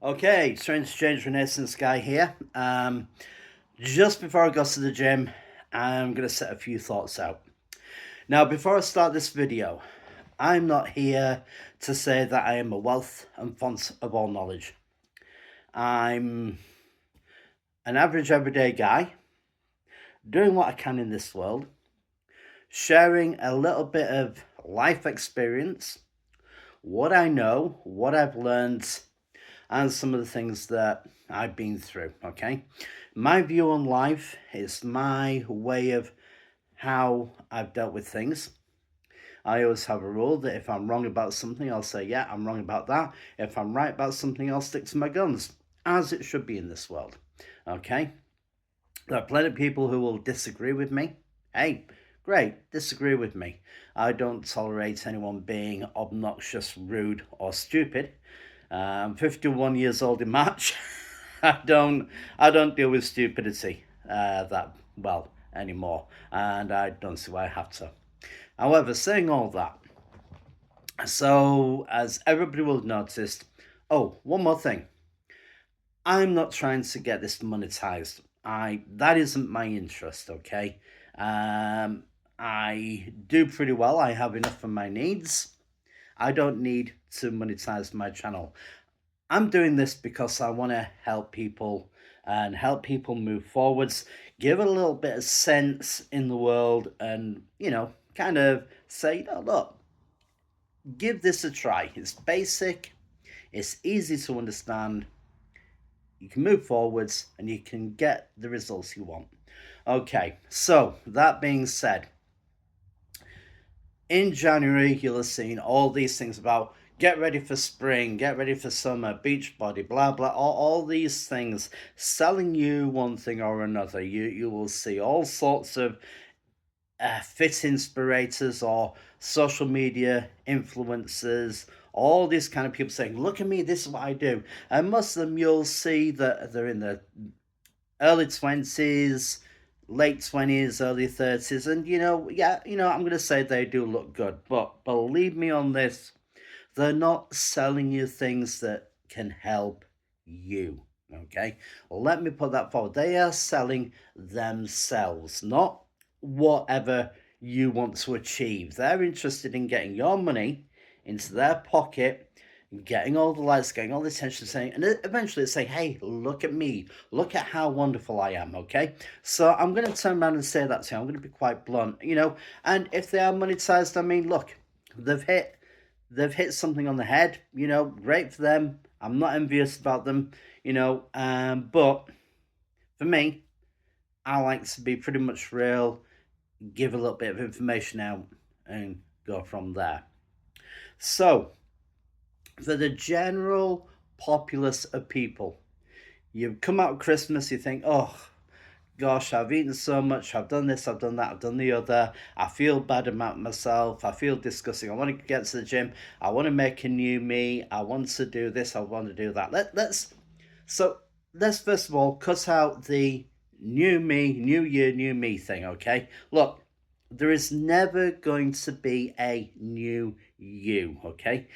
Okay, Strange Change Renaissance guy here. Just before I go to the gym, I'm going to set a few thoughts out. Now, before I start this video, I'm not here to say that I am a wealth and font of all knowledge. I'm an average everyday guy doing what I can in this world, sharing a little bit of life experience, what I know, what I've learned, and some of the things that I've been through. Okay. My view on life is my way of how I've dealt with things. I always have a rule that if I'm wrong about something, I'll say, yeah, I'm wrong about that. If I'm right about something, I'll stick to my guns, as it should be in this world. Okay. There are plenty of people who will disagree with me. Hey, great, disagree with me. I don't tolerate anyone being obnoxious, rude, or stupid. I'm 51 years old in March. I don't deal with stupidity that well anymore, and I don't see why I have to. However, saying all that, so as everybody will have noticed, oh, one more thing. I'm not trying to get this monetized. That isn't my interest, okay? Um, I do pretty well. I have enough for my needs. I don't need to monetize my channel. I'm doing this because I want to help people and help people move forwards, give it a little bit of sense in the world, and kind of say, look, give this a try. It's basic, it's easy to understand, you can move forwards, and you can get the results you want. Okay, so that being said, in January, you'll have seen all these things about get ready for spring, get ready for summer, beach body, blah blah, all these things selling you one thing or another. You will see all sorts of fit inspirators or social media influencers, all these kind of people saying, "Look at me, this is what I do," and most of them you'll see that they're in the early 20s, late 20s, early 30s. And, yeah, I'm going to say they do look good. But believe me on this, they're not selling you things that can help you. Okay. Well, let me put that forward. They are selling themselves, not whatever you want to achieve. They're interested in getting your money into their pocket, getting all the lights, getting all the attention, saying, and eventually it's saying, hey, look at me, look at how wonderful I am. Okay, so I'm going to turn around and say that to you. I'm going to be quite blunt, and if they are monetized, I mean, look, they've hit they've hit something on the head, great for them. I'm not envious about them, but for me, I like to be pretty much real, give a little bit of information out, and go from there. So for the general populace of people, you come out of Christmas, you think, oh gosh, I've eaten so much, I've done this, I've done that, I've done the other, I feel bad about myself, I feel disgusting, I want to get to the gym, I want to make a new me, I want to do this, I want to do that. Let's first of all cut out the new me, new year, new me thing, okay? Look, there is never going to be a new you, okay?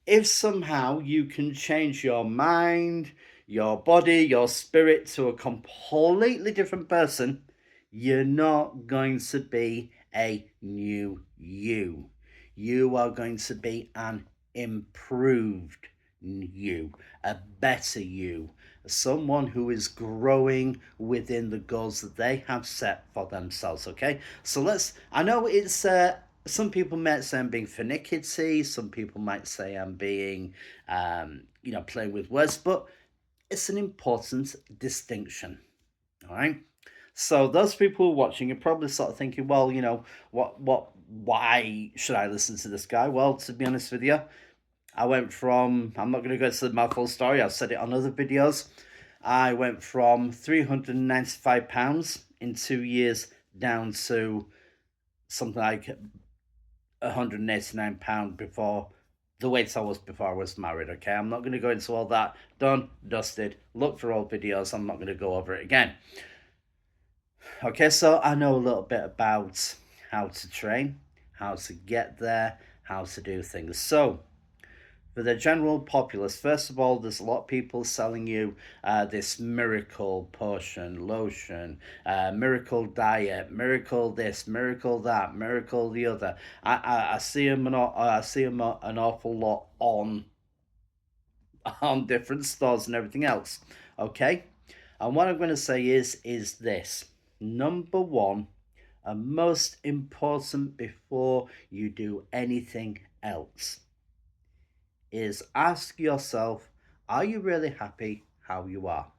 If somehow you can change your mind, your body, your spirit to a completely different person, you're not going to be a new you. You are going to be an improved you, a better you, someone who is growing within the goals that they have set for themselves. Okay, so I know it's some people might say I'm being finicky. Some people might say I'm being, playing with words, but it's an important distinction. All right. So those people who are watching are probably sort of thinking, well, why should I listen to this guy? Well, to be honest with you, I went from, I'm not going to go into my full story, I've said it on other videos. I went from £395 in 2 years down to something like £189 before the weight I was before I was married. Okay, I'm not going to go into all that. Done, dusted. Look for old videos. I'm not going to go over it again. Okay, so I know a little bit about how to train, how to get there, how to do things. So For the general populace, first of all, there's a lot of people selling you this miracle potion, lotion, miracle diet, miracle this, miracle that, miracle the other. I see them an awful lot on different stores and everything else. Okay, and what I'm going to say is this: number one, and most important before you do anything else, is ask yourself, are you really happy how you are?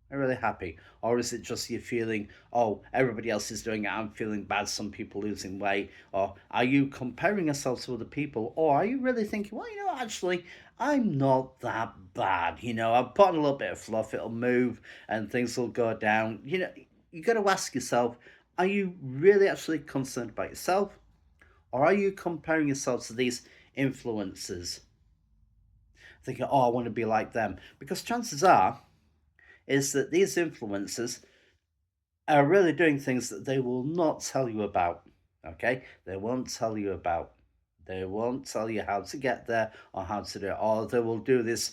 Are you really happy? Or is it just you feeling, oh, everybody else is doing it, I'm feeling bad, some people losing weight? Or are you comparing yourself to other people? Or are you really thinking, well, actually, I'm not that bad. I'm putting a little bit of fluff, it'll move and things will go down. You got to ask yourself, are you really actually concerned about yourself? Or are you comparing yourself to these influencers, thinking, oh, I want to be like them? Because chances are is that these influencers are really doing things that they will not tell you about. Okay? They won't tell you about. They won't tell you how to get there or how to do it. Or they will do this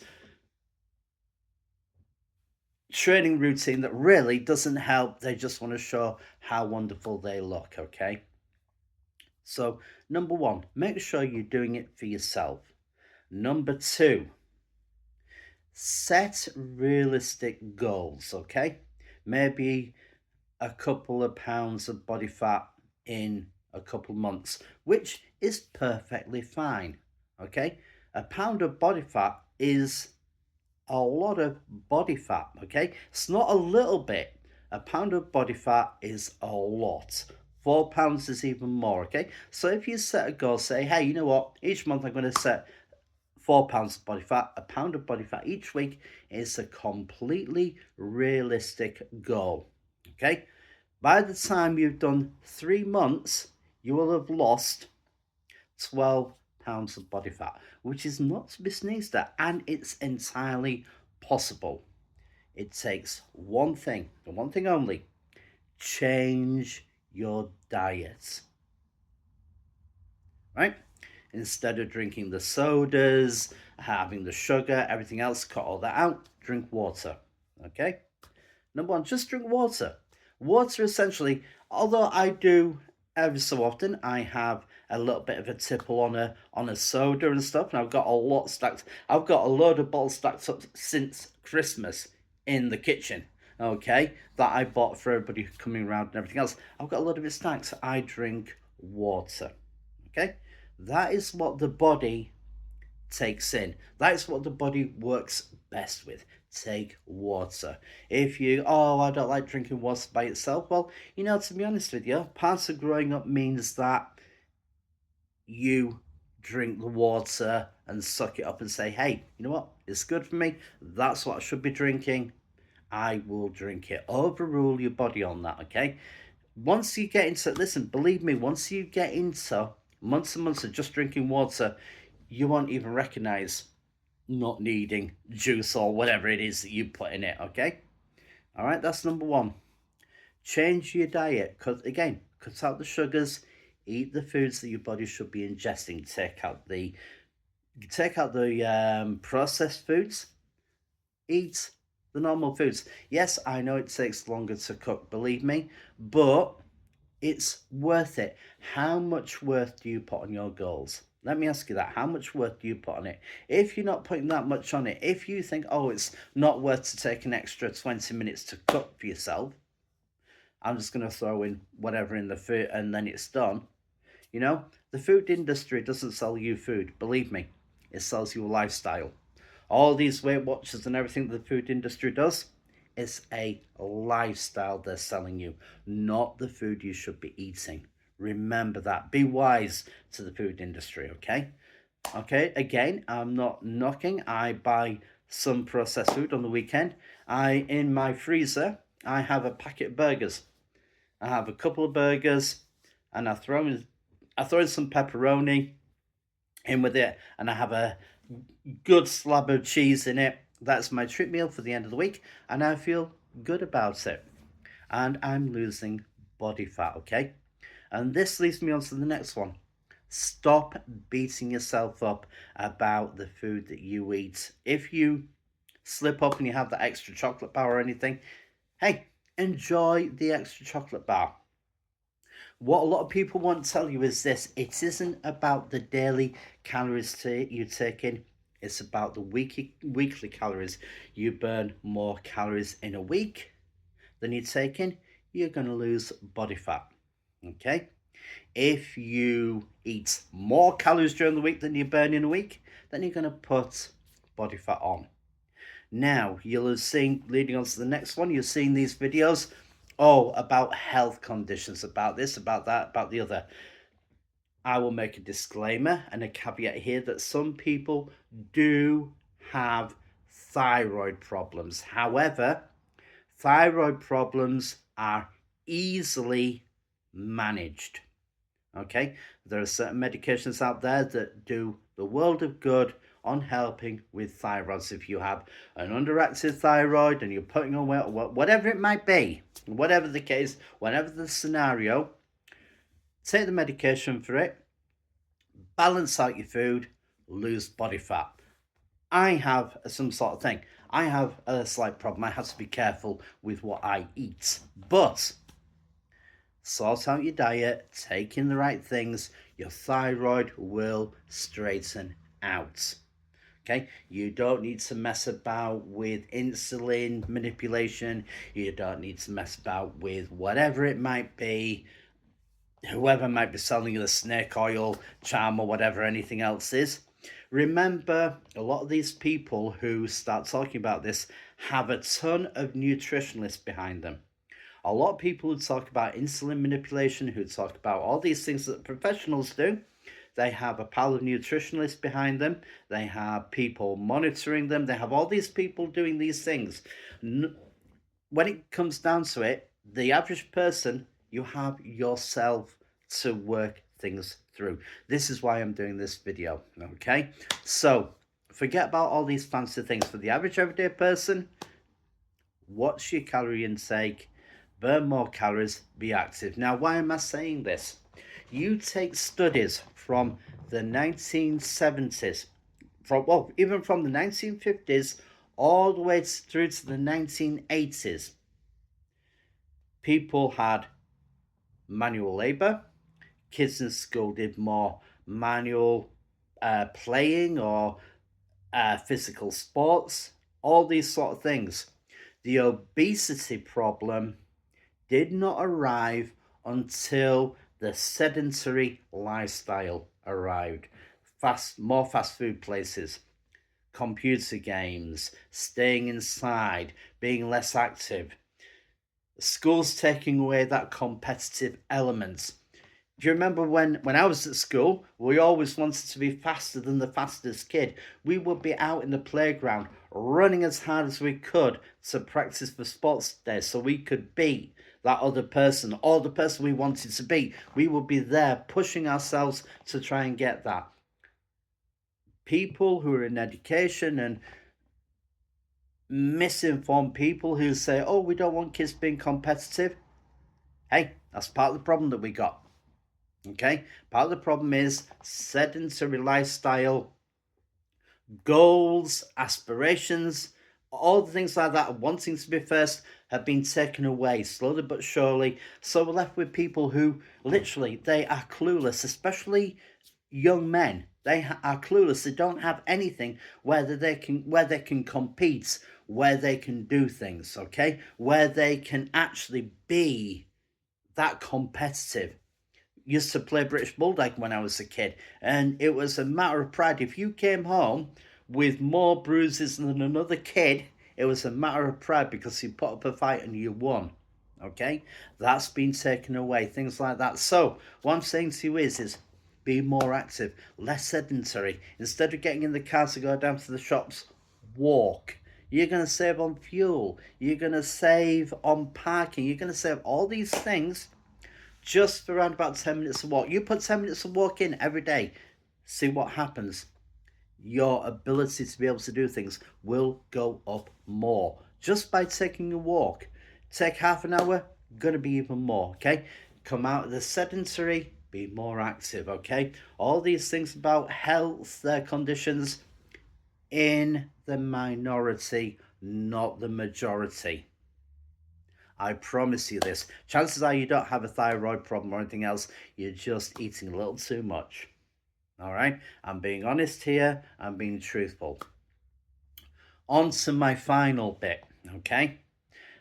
training routine that really doesn't help. They just want to show how wonderful they look. Okay? So, number one, make sure you're doing it for yourself. Number two, set realistic goals. Okay? Maybe a couple of pounds of body fat in a couple of months, which is perfectly fine. Okay, a pound of body fat is a lot of body fat. Okay, it's not a little bit. A pound of body fat is a lot. 4 pounds is even more. Okay, so if you set a goal, say, hey, you know what, each month I'm going to set 4 pounds of body fat, a pound of body fat each week is a completely realistic goal. Okay, by the time you've done 3 months, you will have lost 12 pounds of body fat, which is not to be sneezed at, and it's entirely possible. It takes one thing, and one thing only: change your diet. Right? Instead of drinking the sodas, having the sugar, everything else, cut all that out, drink water. Okay? Number one, just drink water. Water essentially, although I do every so often, I have a little bit of a tipple on a soda and stuff, and I've got a lot stacked. I've got a load of bottles stacked up since Christmas in the kitchen. Okay, that I bought for everybody coming around and everything else. I've got a lot of it stacked. So I drink water. Okay, that is what the body takes in. That's what the body works best with. Take water. If you, oh, I don't like drinking water by itself, well, to be honest with you, part of growing up means that you drink the water and suck it up and say, hey, you know what, it's good for me, that's what I should be drinking, I will drink it. Overrule your body on that. Okay, once you get into, listen, believe me, once you get into months and months of just drinking water, you won't even recognize not needing juice or whatever it is that you put in it. Okay, all right, that's number one. Change your diet. Cut out the sugars, eat the foods that your body should be ingesting. Take out the processed foods, eat the normal foods. Yes, I know it takes longer to cook, believe me, but it's worth it. How much worth do you put on your goals? Let me ask you that. How much worth do you put on it? If you're not putting that much on it, if you think, oh, it's not worth to take an extra 20 minutes to cook for yourself, I'm just going to throw in whatever in the food and then it's done. The food industry doesn't sell you food, believe me. It sells you a lifestyle. All these Weight Watchers and everything the food industry does, it's a lifestyle they're selling you, not the food you should be eating. Remember that. Be wise to the food industry, okay? Okay, again, I'm not knocking. I buy some processed food on the weekend. In my freezer, I have a packet of burgers. I have a couple of burgers, and I throw in some pepperoni in with it, and I have a good slab of cheese in it. That's my treat meal for the end of the week, and I feel good about it. And I'm losing body fat, okay? And this leads me on to the next one. Stop beating yourself up about the food that you eat. If you slip up and you have that extra chocolate bar or anything, hey, enjoy the extra chocolate bar. What a lot of people won't tell you is this: it isn't about the daily calories you take in, it's about the weekly calories. You burn more calories in a week than you take in, you're going to lose body fat. Okay? If you eat more calories during the week than you burn in a week, then you're going to put body fat on. Now, you'll have seen, leading on to the next one, you've seen these videos, about health conditions, about this, about that, about the other. I will make a disclaimer and a caveat here that some people do have thyroid problems. However, thyroid problems are easily managed. Okay, there are certain medications out there that do the world of good on helping with thyroids. If you have an underactive thyroid and you're putting on weight, whatever it might be, whatever the case, whatever the scenario, take the medication for it, balance out your food, lose body fat. I have some sort of thing. I have a slight problem. I have to be careful with what I eat, but sort out your diet, take in the right things, your thyroid will straighten out. Okay, you don't need to mess about with insulin manipulation. You don't need to mess about with whatever it might be, whoever might be selling you the snake oil, charm, or whatever anything else is. Remember, a lot of these people who start talking about this have a ton of nutritionalists behind them. A lot of people who talk about insulin manipulation, who talk about all these things that professionals do, they have a pile of nutritionalists behind them. They have people monitoring them. They have all these people doing these things. When it comes down to it, the average person, you have yourself to work things through. This is why I'm doing this video, okay? So forget about all these fancy things. For the average everyday person, what's your calorie intake? Burn more calories, be active. Now, why am I saying this? You take studies from the 1970s, even from the 1950s all the way through to the 1980s. People had manual labor. Kids in school did more manual playing or physical sports, all these sort of things. The obesity problem did not arrive until the sedentary lifestyle arrived. More fast food places, computer games, staying inside, being less active. Schools taking away that competitive element. Do you remember when I was at school, we always wanted to be faster than the fastest kid. We would be out in the playground running as hard as we could to practice for sports day so we could beat that other person or the person we wanted to beat. We would be there pushing ourselves to try and get that. People who are in education and misinformed people who say, oh, we don't want kids being competitive. Hey, that's part of the problem that we got. Okay, part of the problem is sedentary lifestyle, goals, aspirations, all the things like that, wanting to be first, have been taken away slowly but surely. So we're left with people who literally they are clueless, especially young men. They are clueless. They don't have anything where they can compete, where they can do things. Okay, where they can actually be that competitive. Used to play British Bulldog when I was a kid, and it was a matter of pride. If you came home with more bruises than another kid, it was a matter of pride because you put up a fight and you won. Okay, that's been taken away, things like that. So what I'm saying to you is be more active, less sedentary. Instead of getting in the car to go down to the shops, walk. You're going to save on fuel, you're going to save on parking, you're going to save all these things just for around about 10 minutes of walk. You put 10 minutes of walk in every day, see what happens. Your ability to be able to do things will go up more just by taking a walk. Take half an hour, gonna be even more. Okay, come out of the sedentary, be more active, okay? All these things about health, their conditions, in the minority, not the majority. I promise you this. Chances are you don't have a thyroid problem or anything else. You're just eating a little too much. All right? I'm being honest here. I'm being truthful. On to my final bit, okay?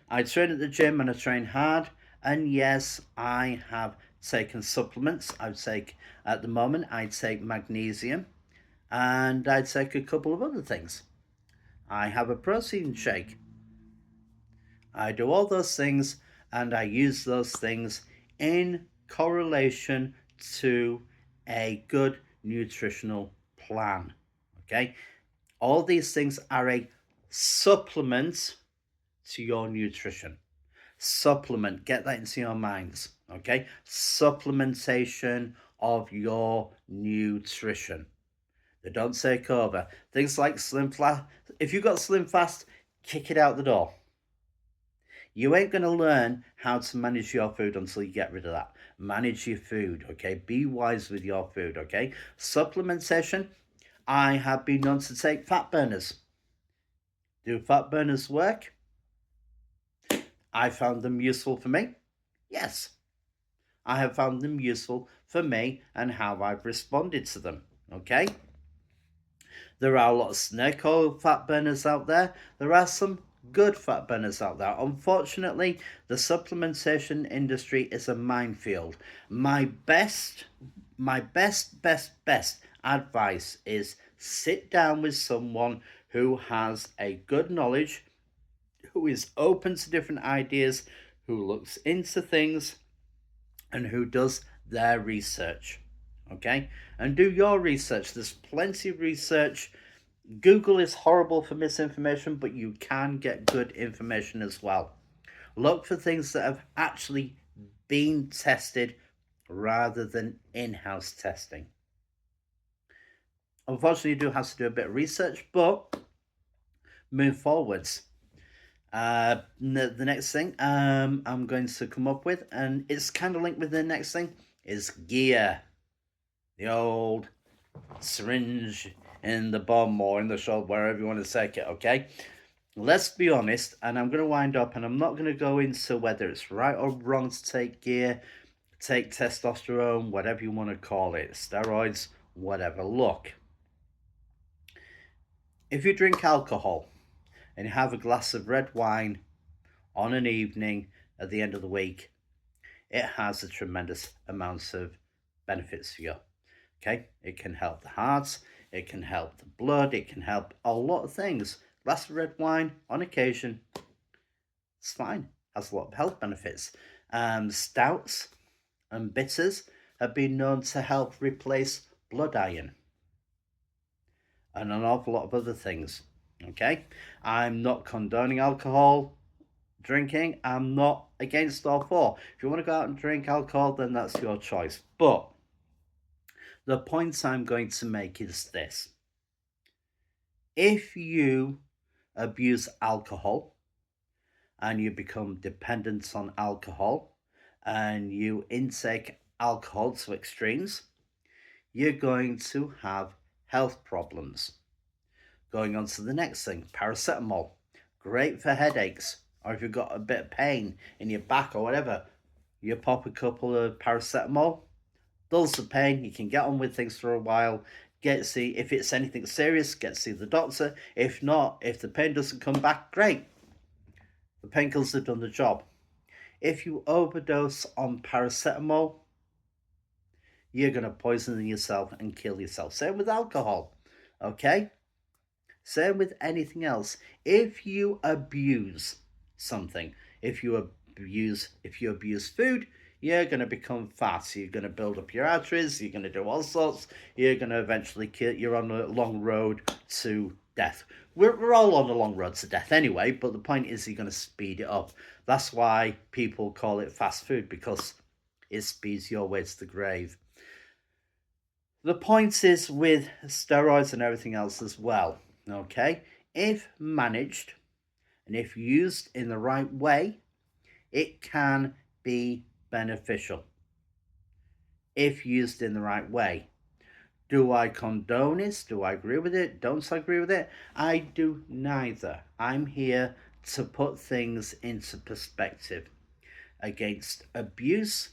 I train at the gym and I train hard. And yes, I have taken supplements. At the moment, I take magnesium and I take a couple of other things. I have a protein shake. I do all those things and I use those things in correlation to a good nutritional plan. Okay, all these things are a supplement to your nutrition. Supplement, get that into your minds. Okay, supplementation of your nutrition. They don't take over. Things like Slim Fast. If you've got Slim Fast, kick it out the door. You ain't going to learn how to manage your food until you get rid of that. Manage your food, okay? Be wise with your food, okay? Supplementation, I have been known to take fat burners. Do fat burners work? I found them useful for me. Yes, I have found them useful for me and how I've responded to them, okay? There are a lot of snake oil fat burners out there. There are some good fat burners out there. Unfortunately, the supplementation industry is a minefield. My best advice is sit down with someone who has a good knowledge, who is open to different ideas, who looks into things, and who does their research. Okay, and do your research. There's plenty of research. Google is horrible for misinformation, but you can get good information as well. Look for things that have actually been tested rather than in-house testing. Unfortunately, you do have to do a bit of research, but move forwards. The next thing I'm going to come up with, and it's kind of linked with the next thing, is gear. The old syringe in the bum or in the shoulder, wherever you want to take it, okay? Let's be honest, and I'm going to wind up, and I'm not going to go into whether it's right or wrong to take gear, take testosterone, whatever you want to call it, steroids, whatever. Look, if you drink alcohol and you have a glass of red wine on an evening at the end of the week, it has a tremendous amount of benefits for you. Okay, it can help the heart, it can help the blood, it can help a lot of things. Glass of red wine on occasion, it's fine, has a lot of health benefits. Stouts and bitters have been known to help replace blood iron and an awful lot of other things. Okay, I'm not condoning alcohol drinking. I'm not against or for. If you want to go out and drink alcohol, then that's your choice. But the point I'm going to make is this. If you abuse alcohol and you become dependent on alcohol and you intake alcohol to extremes, you're going to have health problems. Going on to the next thing, paracetamol. Great for headaches, or if you've got a bit of pain in your back or whatever, you pop a couple of paracetamol, dulls the pain, you can get on with things for a while, if it's anything serious, get to see the doctor. If not, if the pain doesn't come back, great. The painkillers have done the job. If you overdose on paracetamol, you're going to poison yourself and kill yourself. Same with alcohol, okay? Same with anything else. If you abuse something, if you abuse food, you're going to become fat. You're going to build up your arteries. You're going to do all sorts. You're going to eventually kill. You're on a long road to death. We're all on a long road to death anyway, but the point is you're going to speed it up. That's why people call it fast food, because it speeds your way to the grave. The point is with steroids and everything else as well, okay? If managed and if used in the right way, it can be beneficial. if used in the right way. Do I condone this? Do I agree with it? Don't I agree with it? I do neither. I'm here to put things into perspective against abuse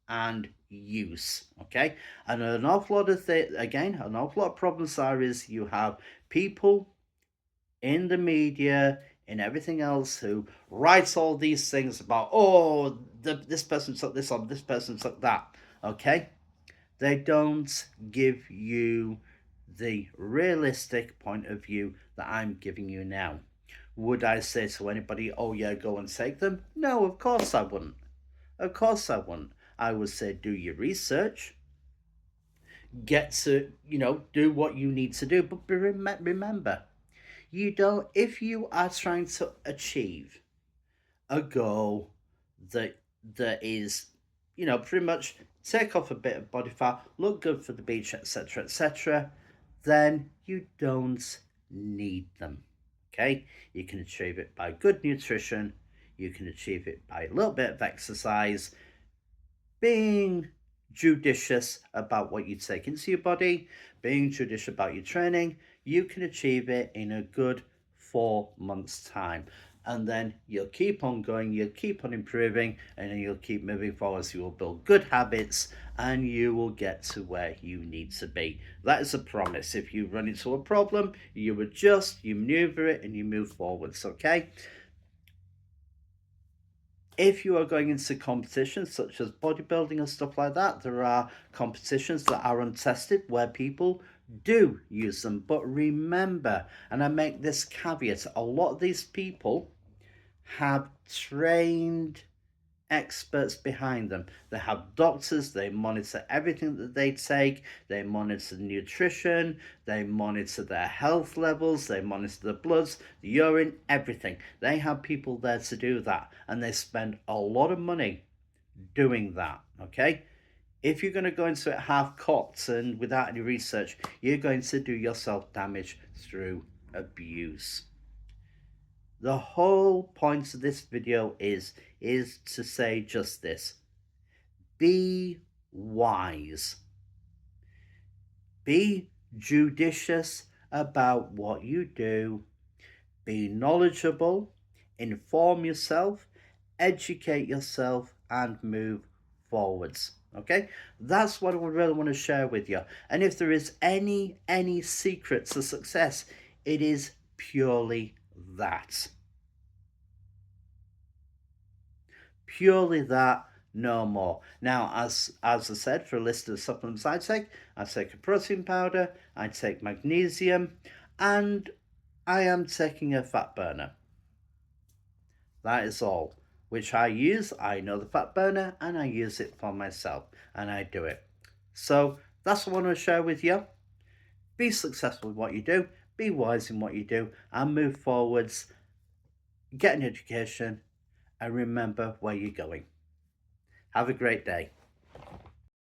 and use. Okay, and an awful lot of an awful lot of problems there is you have people in the media and everything else who writes all these things about, oh, this person took this on, this person took that. Okay, they don't give you the realistic point of view that I'm giving you now. Would I say to anybody, oh yeah, go and take them? No, of course I wouldn't. Of course I wouldn't. I would say do your research, get to, do what you need to do. But remember, you don't, if you are trying to achieve a goal that is, pretty much take off a bit of body fat, look good for the beach, etc., etc., then you don't need them. Okay, you can achieve it by good nutrition, you can achieve it by a little bit of exercise, being judicious about what you take into your body, being judicious about your training. You can achieve it in a good 4 months' time. And then you'll keep on going, you'll keep on improving, and then you'll keep moving forward. So you will build good habits and you will get to where you need to be. That is a promise. If you run into a problem, you adjust, you maneuver it, and you move forwards. Okay. If you are going into competitions such as bodybuilding and stuff like that, there are competitions that are untested where people do use them. But remember, and I make this caveat, a lot of these people have trained experts behind them. They have doctors, they monitor everything that they take, they monitor nutrition, they monitor their health levels, they monitor the bloods, the urine, everything. They have people there to do that, and they spend a lot of money doing that. Okay, if you're going to go into it half cocked and without any research, you're going to do yourself damage through abuse. The whole point of this video is to say just this: be wise, be judicious about what you do, be knowledgeable, inform yourself, educate yourself, and move forwards. Okay, that's what I would really want to share with you. And if there is any secret to success, it is purely that. Purely that, no more. Now, as I said, for a list of supplements I take a protein powder, I take magnesium, and I am taking a fat burner. That is all. Which I use. I know the fat burner, and I use it for myself, and I do it. So that's what I want to share with you. Be successful in what you do, be wise in what you do, and move forwards. Get an education, and remember where you're going. Have a great day.